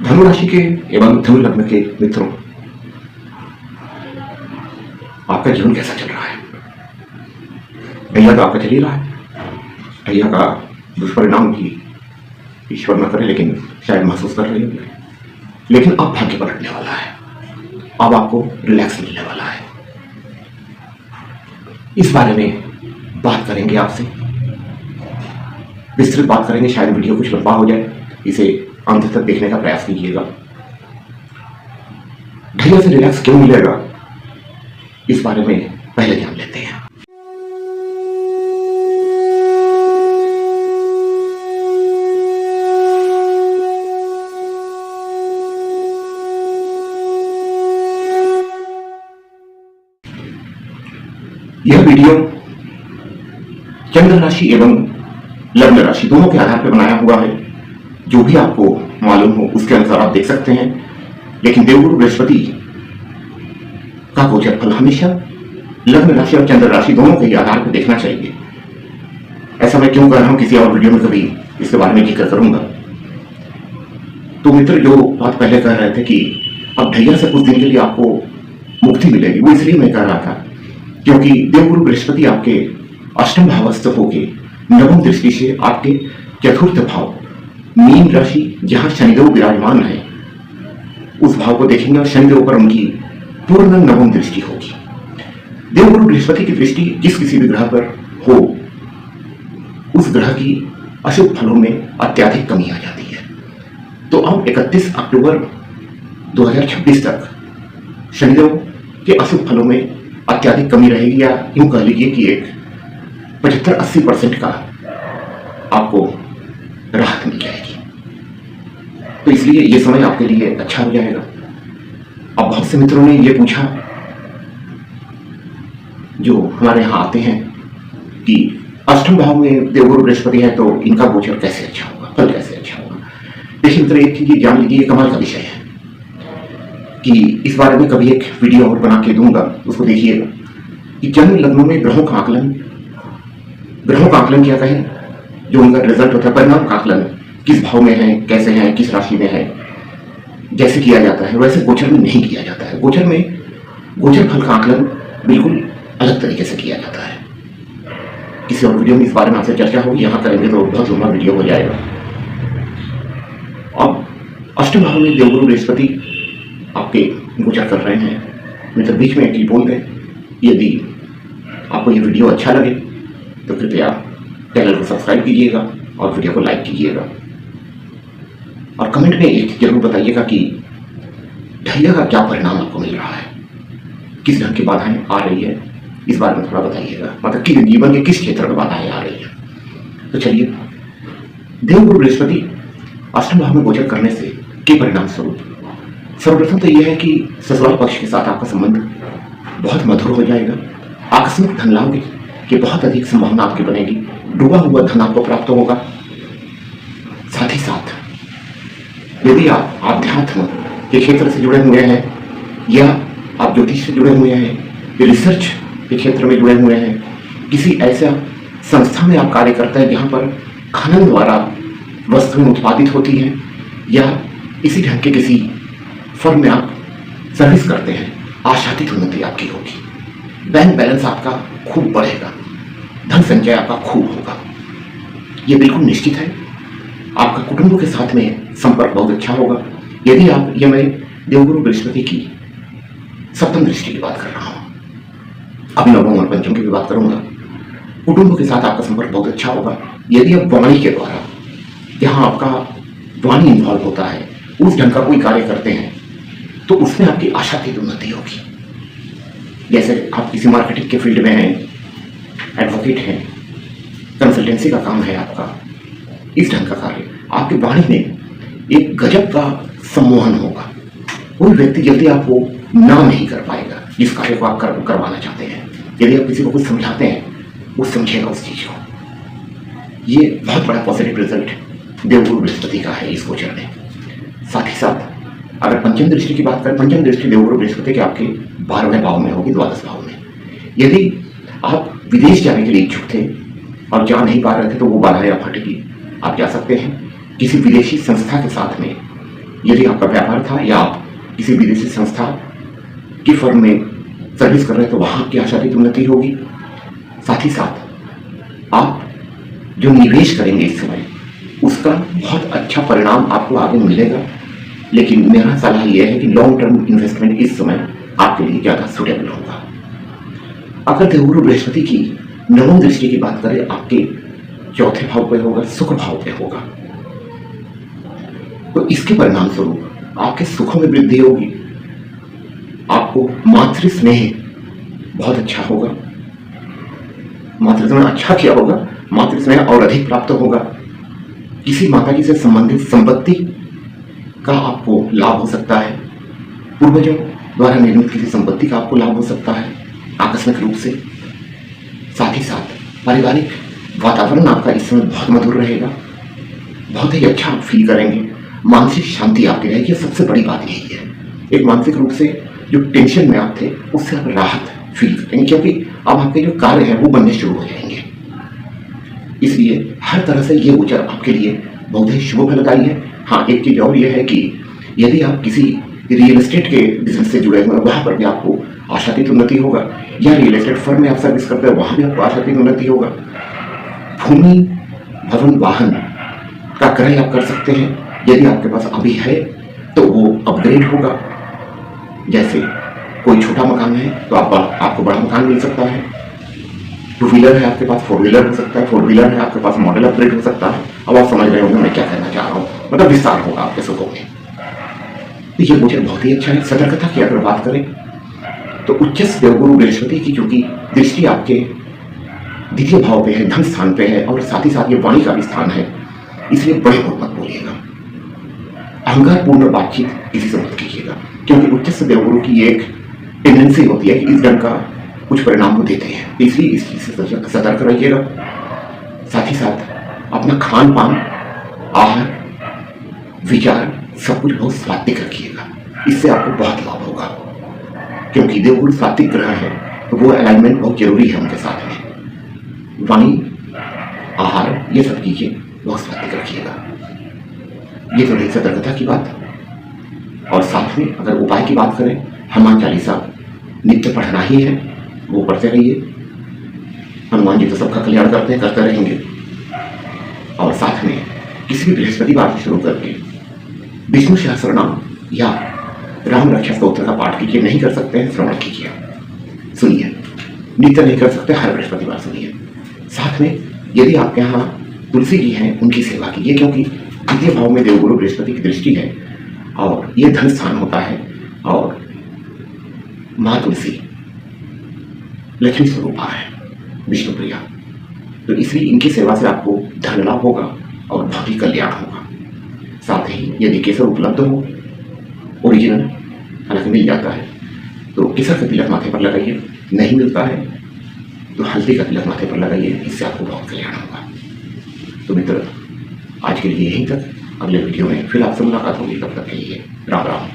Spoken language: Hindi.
धनु राशि के एवं धनु लग्न के मित्रों, आपका जीवन कैसा चल रहा है? भैया तो आपका चल ही रहा है। भैया का दुष्परिणाम भी ईश्वर न करे, लेकिन शायद महसूस कर रही है। लेकिन अब भाग्य पलटने वाला है, अब आपको रिलैक्स मिलने वाला है। इस बारे में बात करेंगे आपसे, विस्तृत बात करेंगे। शायद वीडियो कुछ लंबा हो जाए, इसे अंत तक देखने का प्रयास कीजिएगा। भैया से रिलैक्स क्यों मिलेगा, इस बारे में पहले जान लेते हैं। यह वीडियो चंद्र राशि एवं लग्न राशि दोनों के आधार पर बनाया हुआ है। जो भी आपको मालूम हो उसके अनुसार आप देख सकते हैं, लेकिन देवगुरु बृहस्पति का गोचर फल हमेशा लग्न राशि और चंद्र राशि दोनों के आधार पर देखना चाहिए। ऐसा मैं क्यों कर रहा हूं, किसी और वीडियो में कभी इसके बारे में जिक्र करूंगा। तो मित्र, जो बात पहले कह रहे थे कि अब भैया से कुछ दिन के लिए आपको मुक्ति मिलेगी, वो इसलिए मैं कह रहा था क्योंकि देवगुरु बृहस्पति आपके अष्टम भावस्थ होके नवम दृष्टि से आपके चतुर्थ भाव मीन राशि जहां शनिदेव विराजमान है उस भाव को देखेंगे और शनिदेव पर उनकी पूर्ण नवम दृष्टि होगी। देवगुरु बृहस्पति की दृष्टि जिस किसी भी ग्रह पर हो, उस ग्रह की अशुभ फलों में अत्यधिक कमी आ जाती है। तो अब 31 अक्टूबर 2026 तक शनिदेव के अशुभ फलों में अत्यधिक कमी रहेगी, या यूं कह लीजिए कि एक 75-80% का आपको राहत मिल जाएगी। तो इसलिए यह समय आपके लिए अच्छा हो जाएगा। अब बहुत से मित्रों ने यह पूछा जो हमारे यहां आते हैं कि अष्टम भाव में देवगुरु बृहस्पति है तो इनका गोचर कैसे अच्छा होगा, फल कैसे अच्छा होगा। देखिए मित्र, एक चीज जान लीजिए, कमाल का विषय है कि इस बारे में कभी एक वीडियो और बना के दूंगा, उसको देखिएगा कि जन्म लग्नों में ग्रहों का आकलन क्या कहें, जो उनका रिजल्ट होता है, परिणाम का आकलन किस भाव में है, कैसे है, किस राशि में है, जैसे किया जाता है वैसे गोचर में नहीं किया जाता है। गोचर में गोचर फल का आकलन बिल्कुल अलग तरीके से किया जाता है। किसी और वीडियो में इस बारे में आपसे चर्चा होगी, यहां करेंगे तो बहुत लंबा वीडियो हो जाएगा। अब अष्टम भाव में देवगुरु बृहस्पति आपके गोचर कर रहे हैं। मित्र, बीच में एक चीज बोल दें, यदि आपको ये वीडियो अच्छा लगे तो कृपया चैनल को सब्सक्राइब कीजिएगा और वीडियो को लाइक कीजिएगा, और कमेंट में एक जरूर बताइएगा कि भैया का क्या परिणाम आपको मिल रहा है, किस ढंग की बाधाएं आ रही है, इस बारे में थोड़ा बताइएगा। मतलब कि जीवन के किस क्षेत्र में बाधाएं आ रही है। तो चलिए, देवगुरु बृहस्पति अष्टम भाव में गोचर करने से के परिणाम स्वरूप सर्वप्रथम तो यह है कि ससुराल पक्ष के साथ आपका संबंध बहुत मधुर हो जाएगा। आकस्मिक धन लाभ की बहुत अधिक संभावना आपकी बनेगी। डूबा हुआ धन आपको प्राप्त होगा। साथ ही साथ यदि आप आध्यात्म के क्षेत्र से जुड़े हुए हैं, या आप ज्योतिष से जुड़े हुए हैं, रिसर्च के क्षेत्र में जुड़े हुए हैं, किसी ऐसा संस्था में आप कार्य करते हैं जहां पर खनन द्वारा वस्तुएं उत्पादित होती हैं, या इसी ढंग के किसी फर्म में आप सर्विस करते हैं, आशातीत उन्नति आपकी होगी। बैंक बैलेंस आपका खूब बढ़ेगा, धन संचय आपका खूब होगा, यह बिल्कुल निश्चित है। आपका कुटुंब के साथ में संपर्क बहुत अच्छा होगा। यदि आप, यह मैं देवगुरु बृहस्पति की सप्तम दृष्टि की बात कर रहा हूं, अभी नवम और पंचम की भी बात करूंगा। कुटुंब के साथ आपका संपर्क बहुत अच्छा होगा। यदि आप वाणी के द्वारा, जहां आपका वाणी इन्वॉल्व होता है, उस ढंग का कोई कार्य करते हैं तो उसमें आपकी आशातीत उन्नति होगी। जैसे आप किसी मार्केटिंग के फील्ड में हैं, एडवोकेट हैं, कंसल्टेंसी का काम है आपका, इस ढंग का कार्य, आपकी वाणी में एक गजब का सम्मोहन होगा। कोई व्यक्ति जल्दी आपको ना नहीं कर पाएगा जिस कार्य को आप करवाना चाहते हैं। यदि आप किसी को कुछ समझाते हैं, वो समझेगा उस चीज को। ये बहुत बड़ा पॉजिटिव रिजल्ट देवगुरु बृहस्पति का है इस गोचर में। साथ ही साथ अगर पंचम दृष्टि की बात करें, पंचम दृष्टि देवगुरु बृहस्पति के आपके 12वें भाव में होगी, द्वादश भाव में। यदि आप विदेश जाने के लिए इच्छुक थे और जा नहीं पा रहे थे तो वो बाधाएं आप हटेगी, आप जा सकते हैं। किसी विदेशी संस्था के साथ में यदि आपका व्यापार था या आप किसी विदेशी संस्था की फर्म में सर्विस कर रहे हैं तो वहां आपकी आशातीत उन्नति होगी। साथ ही साथ आप जो निवेश करेंगे इस समय उसका बहुत अच्छा परिणाम आपको आगे मिलेगा। लेकिन मेरा सलाह यह है कि लॉन्ग टर्म इन्वेस्टमेंट इस समय आपके लिए ज्यादा सुटेबल होगा। अगर देवगुरु बृहस्पति की नवम दृष्टि की बात करें, आपके चौथे भाव पे होगा, सुख भाव पे होगा, तो इसके परिणाम स्वरूप आपके सुखों में वृद्धि होगी। आपको मातृ स्नेह बहुत अच्छा होगा, मातृ स्नेह अच्छा किया होगा, मातृ स्नेह और अधिक प्राप्त होगा। किसी माताजी से संबंधित संपत्ति का आपको लाभ हो सकता है, पूर्वजों द्वारा निर्मित किसी संपत्ति का आपको लाभ हो सकता है आकस्मिक रूप से। साथ ही साथ पारिवारिक वातावरण आपका इस समय बहुत मधुर रहेगा, बहुत ही अच्छा आप फील करेंगे, मानसिक शांति आपकी रहेगी। सबसे बड़ी बात यही है, एक मानसिक रूप से जो टेंशन में आप थे उससे आप राहत फील करेंगे, क्योंकि अब आपके जो कार्य है वो बनने शुरू हो जाएंगे। इसलिए हर तरह से ये गोचर आपके लिए बहुत ही शुभ फलदायी है। हाँ, एक चीज और ये है कि यदि आप किसी रियल एस्टेट के बिजनेस से जुड़े हुए हैं वहां पर भी आपको आशातीत उन्नति होगा, या रियल एस्टेट फर्म में आप सर्विस करते हैं वहां भी आपको आशातीत उन्नति होगा। भूमि भवन वाहन का क्रय आप कर सकते हैं, यदि आपके पास अभी है तो वो अपग्रेड होगा। जैसे कोई छोटा मकान है तो आपको बड़ा मकान मिल सकता है, टू व्हीलर है आपके पास, फोर व्हीलर हो सकता है, फोर व्हीलर है आपके पास, मॉडल अपग्रेड हो सकता है। अब आप समझ रहे होंगे मैं क्या कहना चाह रहा हूँ, मतलब विस्तार होगा आपके सुखों में। तो ये मुझे बहुत ही अच्छा है। सतर्कता की अगर बात करें तो उच्च देवगुरु बृहस्पति की क्योंकि दृष्टि आपके द्वितीय भाव पे है, धन स्थान पे है, और साथ ही साथ ये वाणी का भी स्थान है, इसलिए बड़े मत बोलिएगा, अहंकारपूर्ण बातचीत किसी से मत कीजिएगा, क्योंकि उच्च देवगुरु की एक टेंडेंसी होती है कि इस ढंग का कुछ परिणाम वो देते हैं, इसलिए इस चीज से सतर्क रहिएगा। साथ ही साथ अपना खान पान, आहार, विचार सब कुछ बहुत सात्विक रखिएगा, इससे आपको बहुत लाभ होगा, क्योंकि देवगुरु सात्विक ग्रह है तो वो अलाइनमेंट बहुत जरूरी है उनके साथ में। वाणी, आहार, ये सब चीजें बहुत सात्विक रखिएगा। ये तो रही सतर्कता की बात। और साथ में अगर उपाय की बात करें, हनुमान चालीसा नित्य पढ़ना ही है, वो पढ़ते रहिए। हनुमान जी तो सबका कल्याण करते हैं, करते रहेंगे। और साथ में किसी भी बृहस्पतिवार से शुरू करके विष्णु सहस्त्रनाम या राम रक्षा स्तोत्र का पाठ कीजिए। नहीं कर सकते हैं, श्रवण कीजिए, सुनिए। नित्य नहीं कर सकते, हर बृहस्पतिवार सुनिए। साथ में यदि आपके यहाँ तुलसी जी हैं उनकी सेवा कीजिए, क्योंकि द्वितीय भाव में देवगुरु बृहस्पति की दृष्टि है और ये धन स्थान होता है, और माँ तुलसी लक्ष्मी स्वरूपा है, विष्णु प्रिया, तो इसलिए इनकी सेवा से आपको धन लाभ होगा और बहुत ही कल्याण होगा। साथ ही यदि केसर उपलब्ध हो ओरिजिनल, हालांकि मिल जाता है, तो केसर का तिलक माथे पर लगाइए। नहीं मिलता है तो हल्दी का तिलक माथे पर लगाइए, इससे आपको बहुत कल्याण होगा। तो मित्र, आज के लिए यहीं तक, अगले वीडियो में फिर आपसे मुलाकात होगी, तब तक के लिए राम राम।